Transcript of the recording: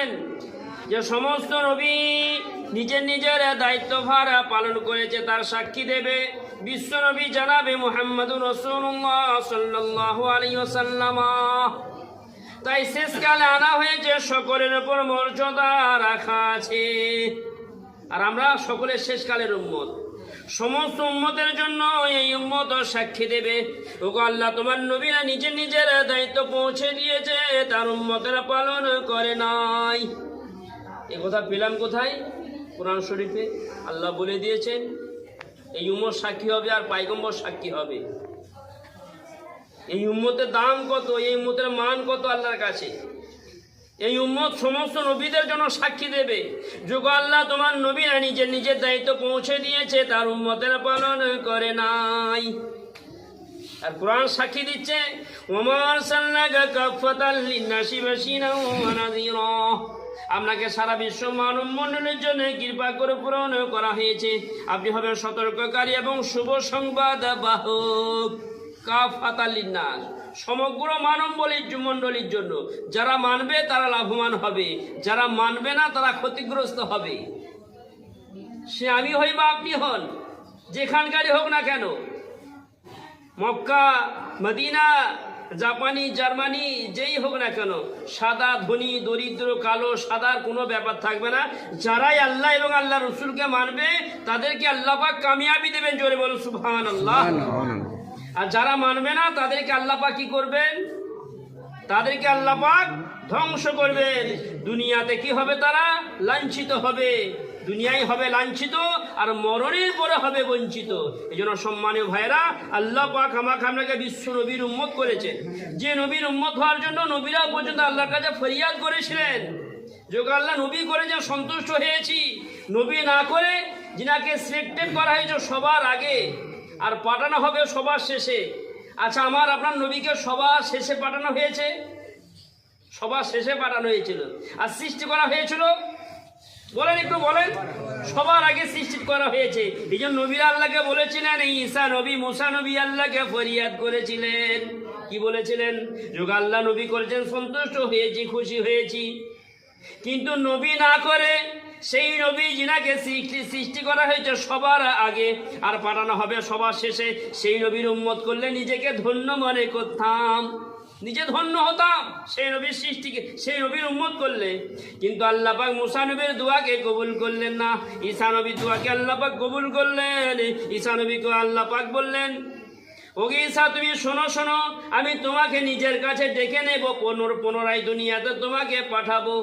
দিয়েছেন যে সমস্ত নবী নিজের নিজের দায়িত্বভার পালন করেছে তার সাক্ষী দেবে বিশ্ব নবী জানাবে মুহাম্মাদুর রাসূলুল্লাহ সাল্লাল্লাহু আলাইহি ওয়াসাল্লাম। তাই শেষকালে আনা হয়েছে সকলের উপর মর্যাদা রাখা আছে। আর আমরা সকলের শেষকালের উম্মত, সমস্ত উম্মতের জন্য এই উম্মত সাক্ষী দেবে, ওগো আল্লাহ তোমার নবীরা নিজের নিজের দায়িত্ব পৌঁছে দিয়েছে, তার উম্মতেরা পালন করে নাই। এ কথা পেলাম কোথায়? কোরআন শরীফে আল্লাহ বলে দিয়েছেন এই উম্মত সাক্ষী হবে আর পয়গম্বর সাক্ষী হবে। এই উম্মতের দাম কত, এই উম্মতের মান কত আল্লাহর কাছে। এই উম্মত সমস্ত নবীদের জন্য সাক্ষী দেবে, যোগ আল্লাহ তোমার নবীরা নিজের নিজের দায়িত্ব পৌঁছে দিয়েছে, তার উম্মতেরা পালন করে নাই। আর কোরআন সাক্ষী দিচ্ছে ওমা আরসালনাকা কাফাতাল লিন্নাসি বাশীরাও ওয়া নাযীরা, আপনাকে সারা বিশ্ব মানব মণ্ডলের জন্য কৃপা করে প্রেরণ করা হয়েছে, আপনি হবেন সতর্ককারী এবং শুভ সংবাদ বাহক। কাফাতাল লিন্নাস, সমগ্র মানব মণ্ডলীর জন্য। যারা মানবে তারা লাভবান হবে, যারা মানবে না তারা ক্ষতিগ্রস্ত হবে। সে আমি হই বা আপনি হন, যেখানকারই হোক না কেন, মক্কা, মদিনা, জাপানি, জার্মানি, যেই হোক না কেন, সাদা, ধনী, দরিদ্র, কালো, সাদার কোনো ব্যাপার থাকবে না। যারাই আল্লাহ এবং আল্লাহ রসুলকে মানবে তাদেরকে আল্লাহ পাক কামিয়াবি দেবেন। জোরে বলো সুবহানাল্লাহ। আর যারা মানবে না তাদেরকে আল্লাহ পাক কি করবেন? তাদেরকে আল্লাহ পাক ধ্বংস করবেন। দুনিয়াতে কি হবে? তারা লাঞ্ছিত হবে, দুনিয়ায় হবে লাঞ্ছিত, আর মরণের পরে হবে বঞ্চিত। এই জন্য সম্মানীয় ভাইরা, আল্লাহ পাক আমাকে আপনাকে বিশ্ব নবীর উম্মত করেছেন। যে নবীর উম্মত হওয়ার জন্য নবীরাও পর্যন্ত আল্লাহর কাছে ফরিয়াদ করেছিলেন, যোগ আল্লাহ নবী করে যে সন্তুষ্ট হয়েছি, নবী না করে যিনাকে সিলেক্টেড করা হয়েছে সবার আগে আর পাঠানো হবে সবার শেষে। আচ্ছা, আমার আপনার নবীকে সবার শেষে পাঠানো হয়েছে, সবার শেষে পাঠানো হয়েছিল। আর সৃষ্টি করা হয়েছিল, বলেন একটু বলেন, সবার আগে সৃষ্টি করা হয়েছে। এই জন্য নবীরা আল্লাহকে বলেছিলেন, এই ঈসা নবী, মুসা নবী আল্লাহকে ফরিয়াদ করেছিলেন। কি বলেছিলেন? যোগ আল্লাহ নবী করেছেন, সন্তুষ্ট হয়েছি, খুশি হয়েছি। কিন্তু নবী না করে সেই নবী যিনাকে সৃষ্টি করা হয়েছে সবার আগে আর পাঠানো হবে সবার শেষে, সেই নবীর উম্মত করলে নিজেকে ধন্য মনে করতাম, নিজে ধন্য হতাম সেই নবীর সৃষ্টিকে, সেই নবীর উম্মত করলে। কিন্তু আল্লাহ পাক মুসা নবীর দোয়াকে কবুল করলেন না, ঈসা নবীর দোয়াকে আল্লাহ পাক কবুল করলেন। ঈসা নবীকে আল্লাহ পাক বললেন, ওগে ঈসা তুমি শোনো শোনো, আমি তোমাকে নিজের কাছে ডেকে নেব, পুনরায় দুনিয়াতে তোমাকে পাঠাবো।